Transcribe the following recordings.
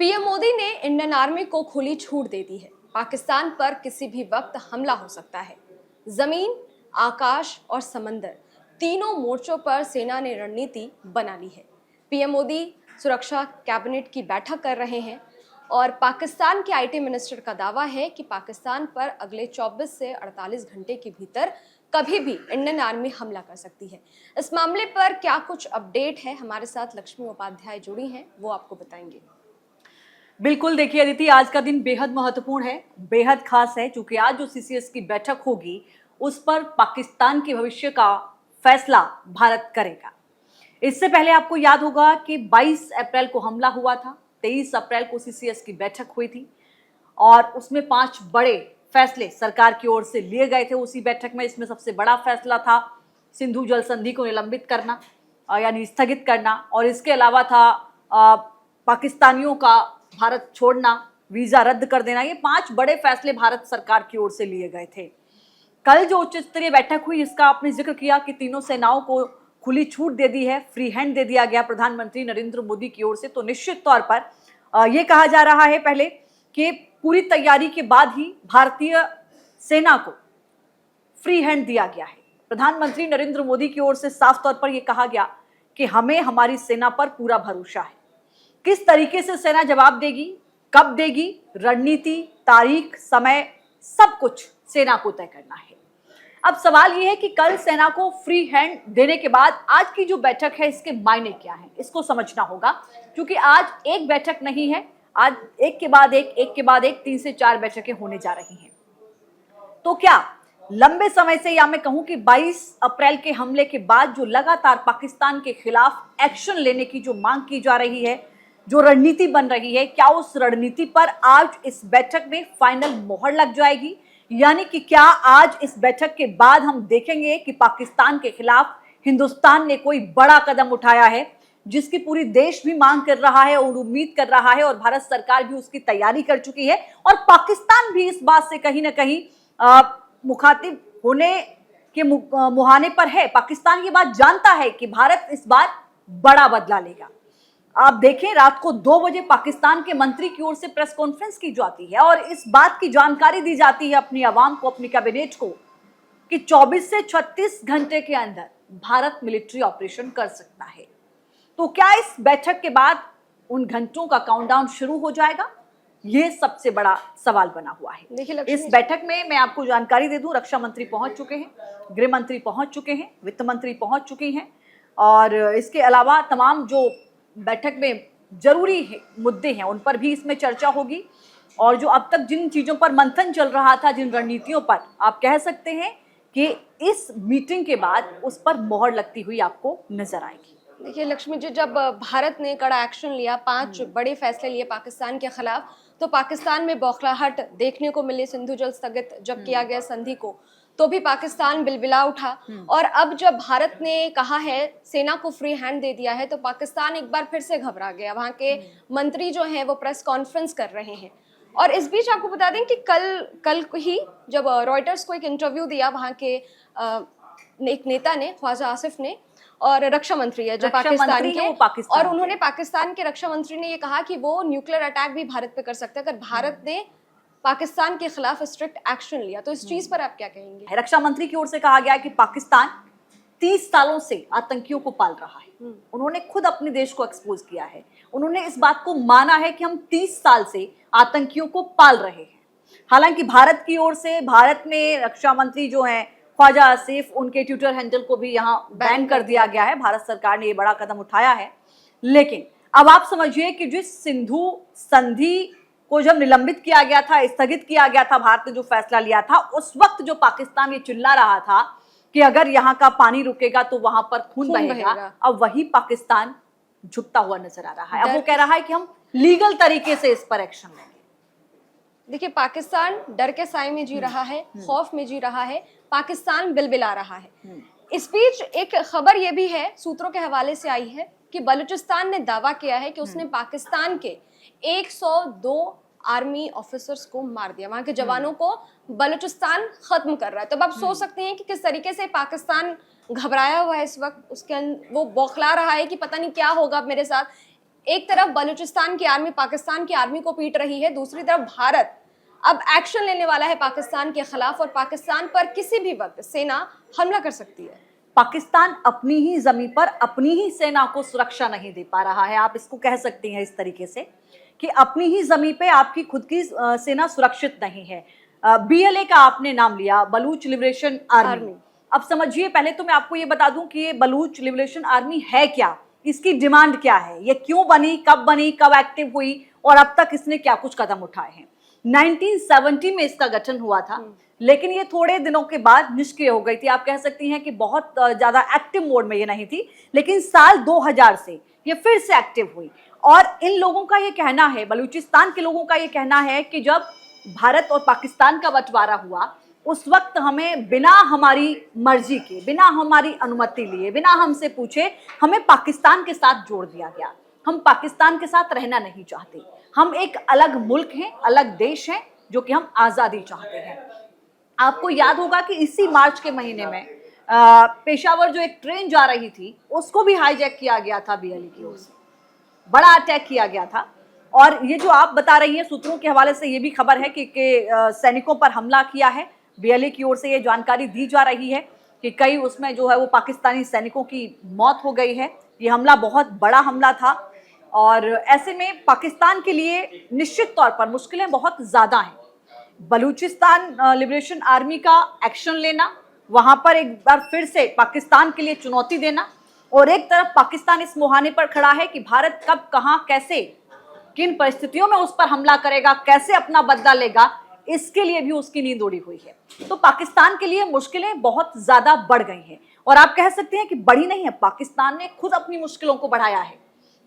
PM Modi ने Indian army को खुली छूट दे दी है। पाकिस्तान पर किसी भी वक्त हमला हो सकता है। जमीन, आकाश और समंदर तीनों मोर्चों पर सेना ने रणनीति बना ली है। पीएम मोदी सुरक्षा कैबिनेट की बैठक कर रहे हैं और पाकिस्तान के आईटी मिनिस्टर का दावा है कि पाकिस्तान पर अगले 24 से 48 घंटे के भीतर कभी भी इंडियन आर्मी हमला कर सकती है। इस मामले पर क्या कुछ अपडेट है, हमारे साथ लक्ष्मी उपाध्याय जुड़ी हैं, वो आपको बताएंगे। बिल्कुल, देखिए अदिति, आज का दिन बेहद महत्वपूर्ण है, बेहद खास है, क्योंकि आज जो सीसीएस की बैठक होगी उस पर पाकिस्तान के भविष्य का फैसला भारत करेगा। इससे पहले आपको याद होगा कि 22 अप्रैल को हमला हुआ था, 23 अप्रैल को सीसीएस की बैठक हुई थी और उसमें 5 बड़े फैसले सरकार की ओर से लिए गए थे उसी बैठक में। इसमें सबसे बड़ा फैसला था सिंधु जल संधि को निलंबित करना यानी स्थगित करना, और इसके अलावा था पाकिस्तानियों का भारत छोड़ना, वीजा रद्द कर देना। ये 5 बड़े फैसले भारत सरकार की ओर से लिए गए थे। कल जो उच्च स्तरीय बैठक हुई, इसका आपने जिक्र किया कि तीनों सेनाओं को खुली छूट दे दी है, फ्री हैंड दे दिया गया प्रधानमंत्री नरेंद्र मोदी की ओर से। तो निश्चित तौर पर यह कहा जा रहा है पहले कि पूरी तैयारी के बाद ही भारतीय सेना को फ्री हैंड दिया गया है। प्रधानमंत्री नरेंद्र मोदी की ओर से साफ तौर पर यह कहा गया कि हमें हमारी सेना पर पूरा भरोसा है। किस तरीके से सेना जवाब देगी, कब देगी, रणनीति, तारीख, समय, सब कुछ सेना को तय करना है। अब सवाल यह है कि कल सेना को फ्री हैंड देने के बाद आज की जो बैठक है, इसके मायने क्या है, इसको समझना होगा। क्योंकि आज एक बैठक नहीं है, आज एक के बाद एक के बाद एक 3 से 4 बैठकें होने जा रही हैं। तो क्या लंबे समय से, या मैं कहूं कि 22 अप्रैल के हमले के बाद जो लगातार पाकिस्तान के खिलाफ एक्शन लेने की जो मांग की जा रही है, जो रणनीति बन रही है, क्या उस रणनीति पर आज इस बैठक में फाइनल मोहर लग जाएगी? यानी कि क्या आज इस बैठक के बाद हम देखेंगे कि पाकिस्तान के खिलाफ हिंदुस्तान ने कोई बड़ा कदम उठाया है, जिसकी पूरी देश भी मांग कर रहा है और उम्मीद कर रहा है, और भारत सरकार भी उसकी तैयारी कर चुकी है, और पाकिस्तान भी इस बात से कहीं ना कहीं मुखातिब होने के मुहाने पर है। पाकिस्तान ये बात जानता है कि भारत इस बार बड़ा बदला लेगा। आप देखें, रात को 2 बजे पाकिस्तान के मंत्री की ओर से प्रेस कॉन्फ्रेंस की जाती है और इस बात की जानकारी दी जाती है अपनी आवाम को, अपनी कैबिनेट को, कि 24 से 36 घंटे के अंदर भारत मिलिट्री ऑपरेशन कर सकता है। तो क्या इस बैठक के बाद उन घंटों का काउंटडाउन शुरू हो जाएगा? ये सबसे बड़ा सवाल बना हुआ है। इस बैठक में मैं आपको जानकारी दे दूं, रक्षा मंत्री पहुंच चुके हैं, गृह मंत्री पहुंच चुके हैं, वित्त मंत्री पहुंच चुकी हैं, और इसके अलावा तमाम जो बैठक में जरूरी मुद्दे हैं उन पर भी इसमें चर्चा होगी। और जो अब तक जिन चीजों पर मंथन चल रहा था, जिन रणनीतियों पर, आप कह सकते हैं कि इस मीटिंग के बाद उस पर मोहर लगती हुई आपको नजर आएगी। देखिए लक्ष्मी जी, जब भारत ने कड़ा एक्शन लिया, 5 बड़े फैसले लिए पाकिस्तान के खिलाफ, तो पाकिस्तान में बौखलाहट देखने को मिली। सिंधु जल स्थगित जब किया गया संधि को, तो भी पाकिस्तान बिलबिला उठा। और अब जब भारत ने कहा है, सेना को फ्री हैंड दे दिया है, तो पाकिस्तान एक बार फिर से घबरा गया। वहाँ के मंत्री जो हैं वो प्रेस कॉन्फ्रेंस कर रहे हैं। और इस बीच आपको बता दें कि कल ही जब रॉयटर्स को एक इंटरव्यू दिया वहाँ के एक नेता ने, ख्वाजा आसिफ ने, और रक्षा मंत्री है जो पाकिस्तान के, और उन्होंने पाकिस्तान के रक्षा मंत्री ने ये कहा कि वो न्यूक्लियर अटैक भी भारत पे कर सकते हैं अगर भारत ने पाकिस्तान के खिलाफ स्ट्रिक्ट एक्शन लिया। तो इस चीज पर आप क्या कहेंगे? रक्षा मंत्री की ओर से कहा गया कि पाकिस्तान 30 सालों से आतंकियों को पाल रहा है। उन्होंने खुद अपने देश को एक्सपोज किया है। उन्होंने इस बात को माना है कि हम 30 साल से आतंकियों को पाल रहे हैं। हालांकि भारत की ओर से, भारत में रक्षा मंत्री जो हैं ख्वाजा आसिफ, उनके ट्विटर हैंडल को भी यहाँ बैन कर दिया गया है। भारत सरकार ने ये बड़ा कदम उठाया है। लेकिन अब आप समझिए कि जिस सिंधु संधि को जब निलंबित किया गया था, स्थगित किया गया था, भारत ने जो फैसला लिया था, उस वक्त जो पाकिस्तान ये चिल्ला रहा था कि अगर यहाँ का पानी रुकेगा तो वहां पर खून बहेगा, अब वही पाकिस्तान झुकता हुआ नजर आ रहा है। अब वो कह रहा है कि हम लीगल तरीके से इस पर एक्शन लेंगे। देखिए, पाकिस्तान डर के साए में जी रहा है, खौफ में जी रहा है, पाकिस्तान बिलबिला रहा है। इस बीच एक खबर यह भी है, सूत्रों के हवाले से आई है, कि बलूचिस्तान ने दावा किया है कि उसने पाकिस्तान के 102 आर्मी ऑफिसर्स को मार दिया। वहां के जवानों को बलूचिस्तान खत्म कर रहा है। तो अब आप सोच सकते हैं कि किस तरीके से पाकिस्तान घबराया हुआ है इस वक्त। वो बौखला रहा है कि पता नहीं क्या होगा मेरे साथ। एक तरफ बलूचिस्तान की आर्मी पाकिस्तान की आर्मी को पीट रही है, दूसरी तरफ भारत अब एक्शन लेने वाला है पाकिस्तान के खिलाफ और पाकिस्तान पर किसी भी वक्त सेना हमला कर सकती है। पाकिस्तान अपनी ही जमीन पर अपनी ही सेना को सुरक्षा नहीं दे पा रहा है, आप इसको कह सकती हैं इस तरीके से कि अपनी ही जमीन पे आपकी खुद की सेना सुरक्षित नहीं है। बीएलए का आपने नाम लिया, बलूच लिबरेशन आर्मी। अब समझिए, पहले तो मैं आपको ये बता दूं कि ये बलूच लिबरेशन आर्मी है क्या, इसकी डिमांड क्या है, ये क्यों बनी, कब एक्टिव हुई और अब तक इसने क्या कुछ कदम उठाए हैं। 1970 में इसका गठन हुआ था, लेकिन ये थोड़े दिनों के बाद निष्क्रिय हो गई थी। आप कह सकती हैं कि बहुत ज्यादा एक्टिव मोड में ये नहीं थी, लेकिन साल 2000 से ये फिर से एक्टिव हुई। और इन लोगों का ये कहना है, बलूचिस्तान के लोगों का ये कहना है कि जब भारत और पाकिस्तान का बंटवारा हुआ उस वक्त हमें बिना हमारी मर्जी के, बिना हमारी अनुमति लिए, बिना हमसे पूछे हमें पाकिस्तान के साथ जोड़ दिया गया। हम पाकिस्तान के साथ रहना नहीं चाहते, हम एक अलग मुल्क हैं, अलग देश हैं, जो कि हम आज़ादी चाहते हैं। आपको याद होगा कि इसी मार्च के महीने में पेशावर जो एक ट्रेन जा रही थी उसको भी हाईजैक किया गया था बीएलए की ओर से, बड़ा अटैक किया गया था। और ये जो आप बता रही हैं, सूत्रों के हवाले से ये भी खबर है कि सैनिकों पर हमला किया है बीएलए की ओर से। ये जानकारी दी जा रही है कि कई उसमें जो है वो पाकिस्तानी सैनिकों की मौत हो गई है। ये हमला बहुत बड़ा हमला था और ऐसे में पाकिस्तान के लिए निश्चित तौर पर मुश्किलें बहुत ज़्यादा हैं। बलूचिस्तान लिबरेशन आर्मी का एक्शन लेना, वहाँ पर एक बार फिर से पाकिस्तान के लिए चुनौती देना, और एक तरफ पाकिस्तान इस मुहाने पर खड़ा है कि भारत कब, कहाँ, कैसे, किन परिस्थितियों में उस पर हमला करेगा, कैसे अपना बदला लेगा, इसके लिए भी उसकी नींद उड़ी हुई है। तो पाकिस्तान के लिए मुश्किलें बहुत ज्यादा बढ़ गई हैं, और आप कह सकते हैं कि बढ़ी नहीं है, पाकिस्तान ने खुद अपनी मुश्किलों को बढ़ाया है।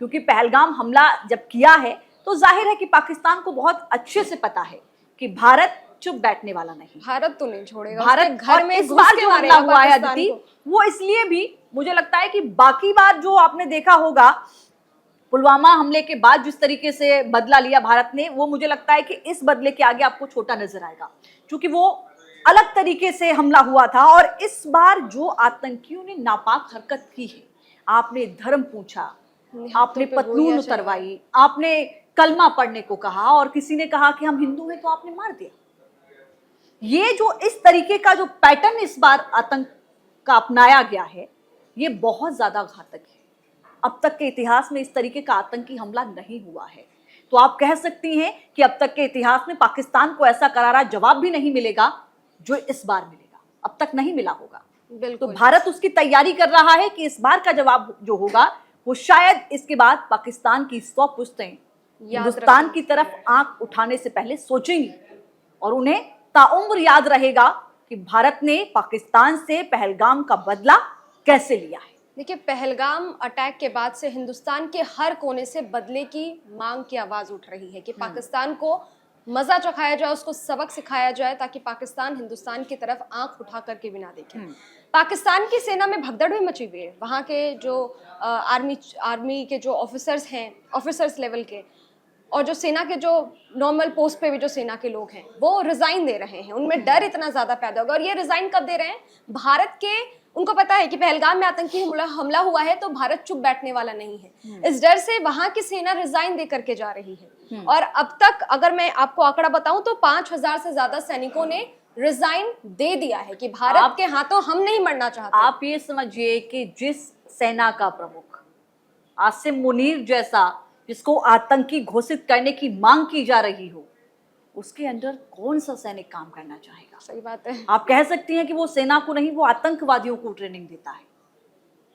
क्योंकि पहलगाम हमला जब किया है तो जाहिर है कि पाकिस्तान को बहुत अच्छे से पता है कि भारत चुप बैठने वाला नहीं, भारत तो नहीं छोड़ेगा। भारत घर में इस बार जो हमला हुआ है अदिति, वो इसलिए भी मुझे लगता है कि बाकी बार जो आपने देखा होगा पुलवामा हमले के बाद जिस तरीके से बदला लिया भारत ने, वो मुझे लगता है कि इस बदले के आगे आपको छोटा नजर आएगा, क्योंकि वो अलग तरीके से हमला हुआ था। और इस बार जो आतंकियों ने नापाक हरकत की है, आपने धर्म पूछा, आपने पतलून उतरवाई, आपने कलमा पढ़ने को कहा, और किसी ने कहा कि हम हिंदू हैं तो आपने मार दिया। ये जो इस तरीके का जो पैटर्न इस बार आतंक का अपनाया गया है, ये बहुत ज्यादा घातक है। अब तक के इतिहास में इस तरीके का आतंकी हमला नहीं हुआ है। तो आप कह सकती हैं कि अब तक के इतिहास में पाकिस्तान को ऐसा करारा जवाब भी नहीं मिलेगा जो इस बार मिलेगा, अब तक नहीं मिला होगा। तो भारत उसकी तैयारी कर रहा है कि इस बार का जवाब जो होगा वो शायद इसके बाद पाकिस्तान की 100 पुश्तें हिंदुस्तान की तरफ आंख उठाने से पहले सोचेंगी, और उन्हें ताउम्र याद रहेगा कि भारत ने पाकिस्तान से पहलगाम का बदला कैसे लिया है। देखिए, पहलगाम अटैक के बाद से हिंदुस्तान के हर कोने से बदले की मांग की आवाज उठ रही है कि पाकिस्तान को मजा चखाया जाए, उसको सबक सिखाया जाए, ताकि पाकिस्तान हिंदुस्तान की तरफ आंख उठा करके भी ना देखे। पाकिस्तान की सेना में भगदड़ भी मची हुई है। वहाँ के जो आर्मी के जो ऑफिसर्स हैं, ऑफिसर्स लेवल के, और जो सेना के जो नॉर्मल पोस्ट पे भी जो सेना के लोग हैं, वो रिजाइन दे रहे हैं। उनमें डर इतना ज्यादा पैदा होगा। और ये रिजाइन कब दे रहे हैं? भारत के, उनको पता है कि पहलगाम में आतंकी हमला हुआ है तो भारत चुप बैठने वाला नहीं है। इस डर से वहां की सेना रिजाइन दे करके जा रही है। और अब तक अगर मैं आपको आंकड़ा बताऊं तो 5000 से ज्यादा सैनिकों ने रिजाइन दे दिया है कि भारत के हाथों हम नहीं मरना चाहते। आप ये समझिए कि जिस सेना का प्रमुख आसिम मुनीर जैसा, जिसको आतंकी घोषित करने की मांग की जा रही हो, उसके अंदर कौन सा सैनिक काम करना चाहेगा? सही बात है। आप कह सकती हैं कि वो सेना को नहीं, वो आतंकवादियों को ट्रेनिंग देता है।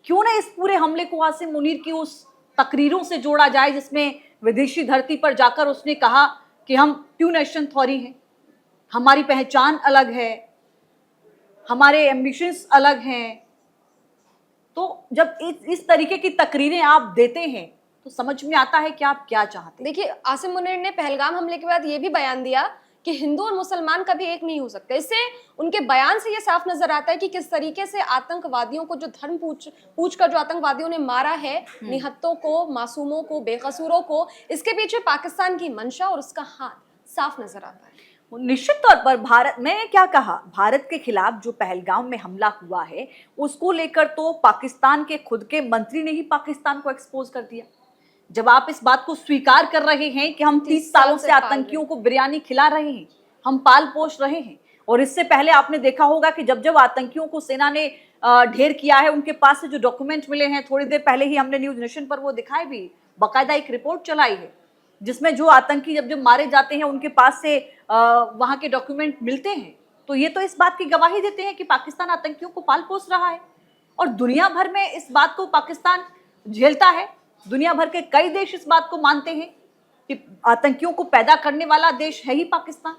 क्यों ना इस पूरे हमले को आसिम मुनीर की उस तकरीरों से जोड़ा जाए जिसमें विदेशी धरती पर जाकर उसने कहा कि हम टू नेशन थ्योरी हैं, हमारी पहचान अलग है, हमारे एम्बिशंस अलग हैं। तो जब इस तरीके की तकरीरें आप देते हैं तो समझ में आता है कि आप क्या चाहते हैं। देखिए, आसिम मुनीर ने पहलगाम हमले के बाद ये भी बयान दिया कि हिंदू और मुसलमान कभी एक नहीं हो सकते। इससे उनके बयान से ये साफ नजर आता है कि किस तरीके से आतंकवादियों को, जो धर्म पूछ कर जो आतंकवादियों ने मारा है, निहत्तों को, मासूमों को, बेकसूरों को, इसके पीछे पाकिस्तान की मंशा और उसका हाथ साफ नजर आता है। निश्चित तौर पर भारत, मैंने क्या कहा, भारत के खिलाफ जो पहलगाम में हमला हुआ है उसको लेकर तो पाकिस्तान के खुद के मंत्री ने ही पाकिस्तान को एक्सपोज कर दिया जब आप इस बात को स्वीकार कर रहे हैं कि हम 30 सालों से पाल रहे आतंकियों को बिरयानी खिला रहे हैं, हम पाल पोष रहे हैं, और इससे पहले आपने देखा होगा कि जब जब आतंकियों को सेना ने ढेर किया है, उनके पास से जो डॉक्यूमेंट मिले हैं, थोड़ी देर पहले ही हमने न्यूज नेशन पर वो दिखाए भी, बाकायदा एक रिपोर्ट चलाई है जिसमें जो आतंकी जब जब मारे जाते हैं उनके पास से वहां के डॉक्यूमेंट मिलते हैं। तो ये तो इस बात की गवाही देते हैं कि पाकिस्तान आतंकियों को पाल पोस रहा है, और दुनिया भर में इस बात को पाकिस्तान झेलता है। दुनिया भर के कई देश इस बात को मानते हैं कि आतंकियों को पैदा करने वाला देश है ही पाकिस्तान।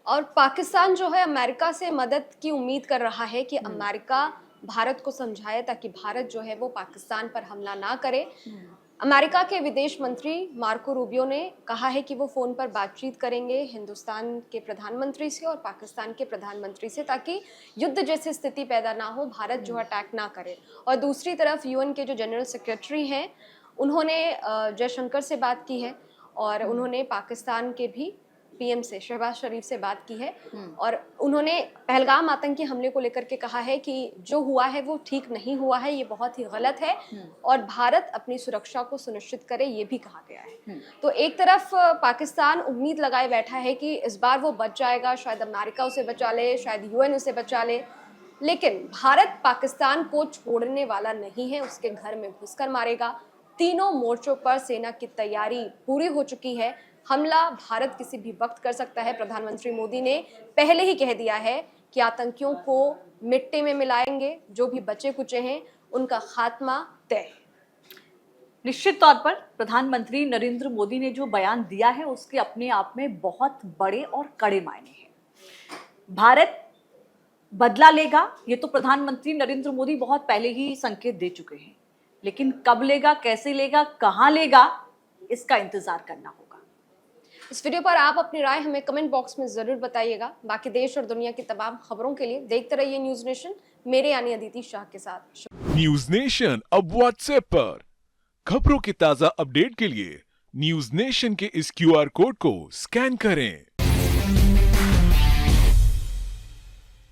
और पाकिस्तान जो है अमेरिका से मदद की उम्मीद कर रहा है कि अमेरिका भारत को समझाए ताकि भारत जो है वो पाकिस्तान पर हमला ना करे। अमेरिका के विदेश मंत्री मार्को रूबियो ने कहा है कि वो फ़ोन पर बातचीत करेंगे हिंदुस्तान के प्रधानमंत्री से और पाकिस्तान के प्रधानमंत्री से, ताकि युद्ध जैसी स्थिति पैदा ना हो, भारत जो अटैक ना करे। और दूसरी तरफ यूएन के जो जनरल सेक्रेटरी हैं उन्होंने जयशंकर से बात की है, और उन्होंने पाकिस्तान के भी पीएम से, शहबाज शरीफ से बात की है, और उन्होंने पहलगाम आतंकी हमले को लेकर के कहा है कि जो हुआ है वो ठीक नहीं हुआ है, ये बहुत ही गलत है, और भारत अपनी सुरक्षा को सुनिश्चित करे, ये भी कहा गया है। तो एक तरफ पाकिस्तान उम्मीद लगाए बैठा है कि इस बार वो बच जाएगा, शायद अमेरिका उसे बचा ले, शायद यूएन उसे बचा ले, लेकिन भारत पाकिस्तान को छोड़ने वाला नहीं है, उसके घर में घुसकर मारेगा। तीनों मोर्चों पर सेना की तैयारी पूरी हो चुकी है। हमला भारत किसी भी वक्त कर सकता है। प्रधानमंत्री मोदी ने पहले ही कह दिया है कि आतंकियों को मिट्टी में मिलाएंगे, जो भी बचे कुचे हैं उनका खात्मा तय है। निश्चित तौर पर प्रधानमंत्री नरेंद्र मोदी ने जो बयान दिया है उसके अपने आप में बहुत बड़े और कड़े मायने हैं। भारत बदला लेगा, ये तो प्रधानमंत्री नरेंद्र मोदी बहुत पहले ही संकेत दे चुके हैं, लेकिन कब लेगा, कैसे लेगा, कहां लेगा, इसका इंतजार करना होगा। इस वीडियो पर आप अपनी राय हमें कमेंट बॉक्स में जरूर बताइएगा। बाकी देश और दुनिया की तमाम खबरों के लिए देखते रहिए न्यूज नेशन, मेरे यानी अदिति शाह के साथ। न्यूज नेशन अब व्हाट्सएप पर खबरों के ताजा अपडेट के लिए न्यूज नेशन के इस क्यूआर कोड को स्कैन करें।